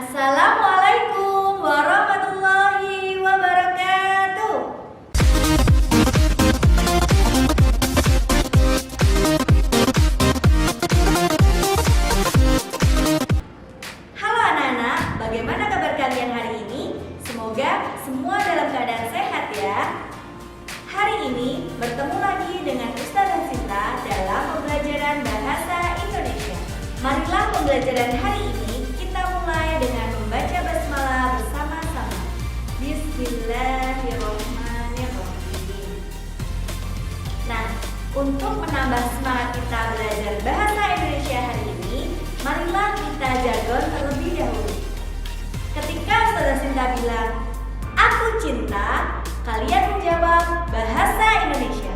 Assalamualaikum warahmatullahi wabarakatuh. Halo anak-anak, bagaimana kabar kalian hari ini? Semoga semua dalam keadaan sehat ya. Hari ini bertemu lagi dengan Ustazah Sinta dalam pembelajaran bahasa Indonesia. Marilah pembelajaran hari ini kita mulai dengan membaca basmalah bersama-sama. Bismillahirrahmanirrahim. Nah, untuk menambah semangat kita belajar bahasa Indonesia hari ini, marilah kita jargon terlebih dahulu. Ketika Ustazah Sinta bilang, "Aku cinta," kalian menjawab bahasa Indonesia.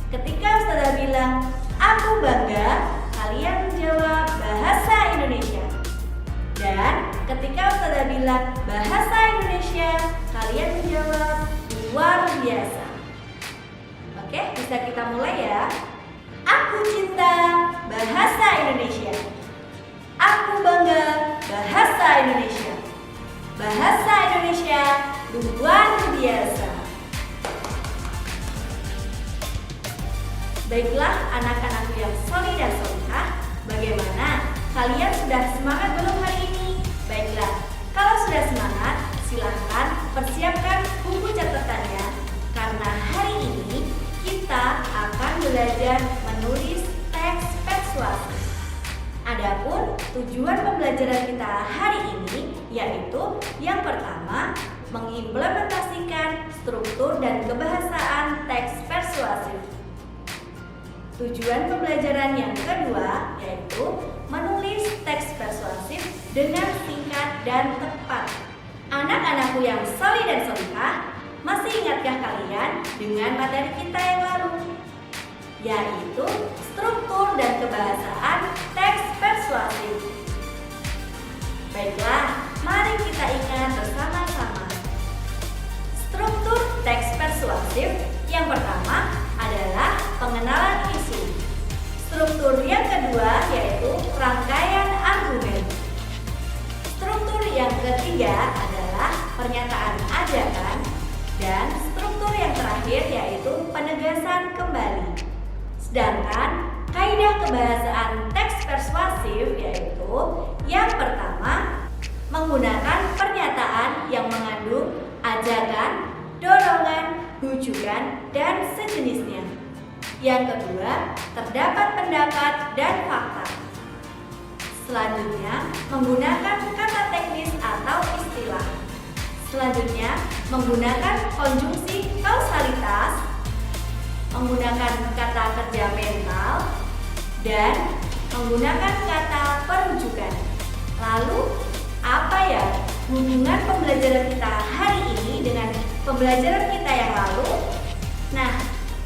Ketika Ustazah bilang, "Aku bangga," kalian menjawab bahasa Indonesia. Dan ketika Ustazah bilang bahasa Indonesia, kalian menjawab luar biasa. Oke, bisa kita mulai ya. Aku cinta bahasa Indonesia. Aku bangga bahasa Indonesia. Bahasa Indonesia luar biasa. Baiklah anak-anakku yang solih dan solihah, bagaimana? Kalian sudah semangat belum hari ini? Baiklah, kalau sudah semangat, silahkan persiapkan buku catatannya. Karena hari ini kita akan belajar menulis teks persuasif. Adapun tujuan pembelajaran kita hari ini yaitu yang pertama, mengimplementasikan struktur dan kebahasaan teks persuasif. Tujuan pembelajaran yang kedua yaitu menulis teks persuasif dengan singkat dan tepat. Anak-anakku yang solih dan solihah, masih ingatkah kalian dengan materi kita yang lalu? Yaitu struktur dan kebahasaan teks persuasif. Baiklah, mari kita ingat bersama-sama. Struktur teks persuasif yang pertama adalah pengenalan isu. Struktur yang kedua yaitu rangkaian argumen. Struktur yang ketiga adalah pernyataan ajakan. Dan struktur yang terakhir yaitu penegasan kembali. Sedangkan kaidah kebahasaan teks persuasif yaitu yang pertama, menggunakan pernyataan yang mengandung ajakan, dorongan, rujukan, dan sejenisnya. Yang kedua, terdapat pendapat dan fakta. Selanjutnya, menggunakan kata teknis atau istilah. Selanjutnya, menggunakan konjungsi kausalitas, menggunakan kata kerja mental, dan menggunakan kata perujukan. Lalu, apa ya hubungan pembelajaran kita hari ini dengan pembelajaran kita yang lalu? Nah,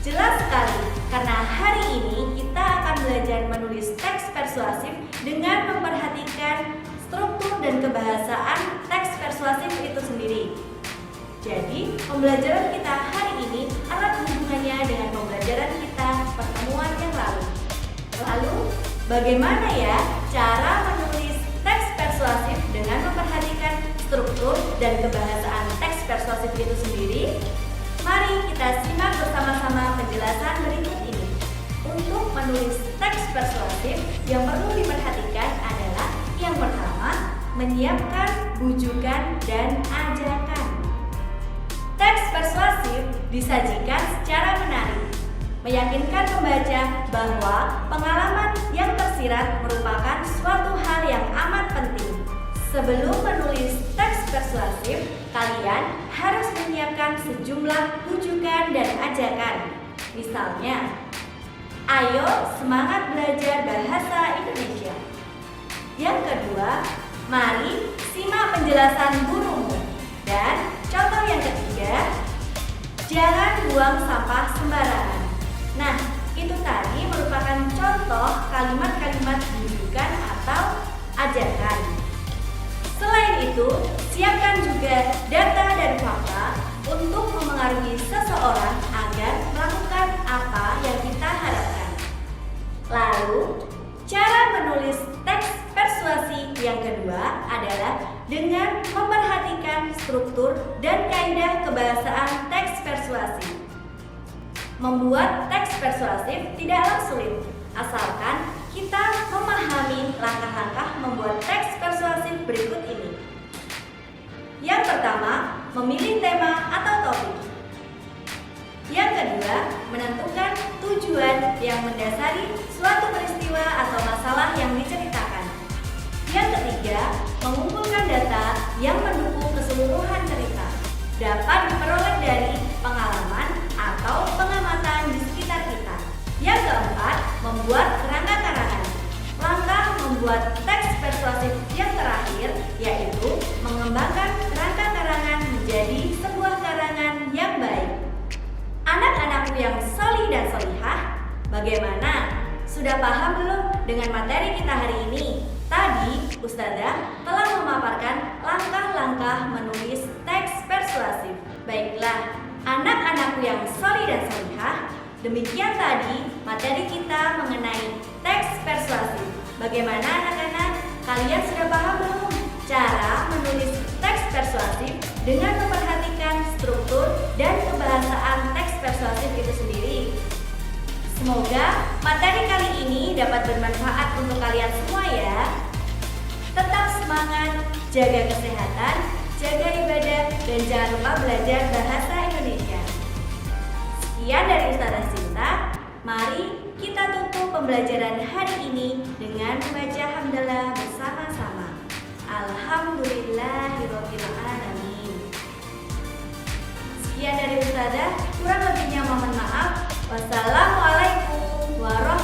jelas sekali karena hari ini kita akan belajar menulis teks persuasif dengan memperhatikan struktur dan kebahasaan teks persuasif itu sendiri. Jadi, pembelajaran kita hari ini erat hubungannya dengan pembelajaran kita pertemuan yang lalu. Lalu, bagaimana ya cara menulis teks persuasif dengan memperhatikan struktur dan kebahasaan teks persuasif itu sendiri? Mari kita simak bersama-sama penjelasan berikut ini. Untuk menulis teks persuasif yang perlu diperhatikan adalah yang pertama, menyiapkan rujukan dan ajakan. Teks persuasif disajikan secara menarik, meyakinkan pembaca bahwa pengalaman yang tersirat merupakan suatu hal yang amat penting. Sebelum menulis teks persuasif, kalian harus menyiapkan sejumlah rujukan dan ajakan. Misalnya, ayo semangat belajar bahasa Indonesia. Yang kedua, mari simak penjelasan gurumu. Dan contoh yang ketiga, jangan buang sampah sembarangan. Nah, itu tadi merupakan contoh kalimat-kalimat rujukan atau ajakan. Selain itu, siapkan juga data dan fakta untuk memengaruhi seseorang agar melakukan apa yang kita harapkan. Lalu, cara menulis teks persuasi Yang kedua adalah dengan memperhatikan struktur dan kaidah kebahasaan teks persuasif. Membuat teks persuasif tidaklah sulit, asalkan kita memahami langkah-langkah membuat teks persuasif berikut ini. Yang pertama, memilih tema atau topik. Yang kedua, menentukan tujuan yang mendasari suatu peristiwa atau masalah yang diceritakan. Yang ketiga, mengumpulkan data yang mendukung keseluruhan cerita. Dapat diperoleh dari pengalaman atau pengamatan di sekitar kita. Yang keempat, membuat kerangka karangan. Langkah membuat teks persuasif yang terakhir yaitu mengembangkan kerangka karangan menjadi sebuah karangan yang baik. Anak-anakku yang solih dan solihah, bagaimana? Sudah paham belum dengan materi kita hari ini? Tadi Ustazah telah memaparkan langkah-langkah menulis teks persuasif. Baiklah, anak-anakku yang solih dan solihah, demikian tadi materi kita mengenai teks persuasif. Bagaimana anak-anak? Kalian sudah paham belum cara menulis teks persuasif dengan memperhatikan struktur dan kebahasaan teks persuasif itu sendiri? Semoga materi kali ini dapat bermanfaat untuk kalian semua ya. Tetap semangat, jaga kesehatan, jaga ibadah, dan jangan lupa belajar bahasa Indonesia. Sekian dari Ustazah Sinta. Mari kita tutup pembelajaran hari ini dengan membaca hamdalah bersama-sama. Alhamdulillahirabbil alamin. Sekian dari Ustazah, kurang lebihnya mohon maaf. Wassalamualaikum warahmatullahi wabarakatuh.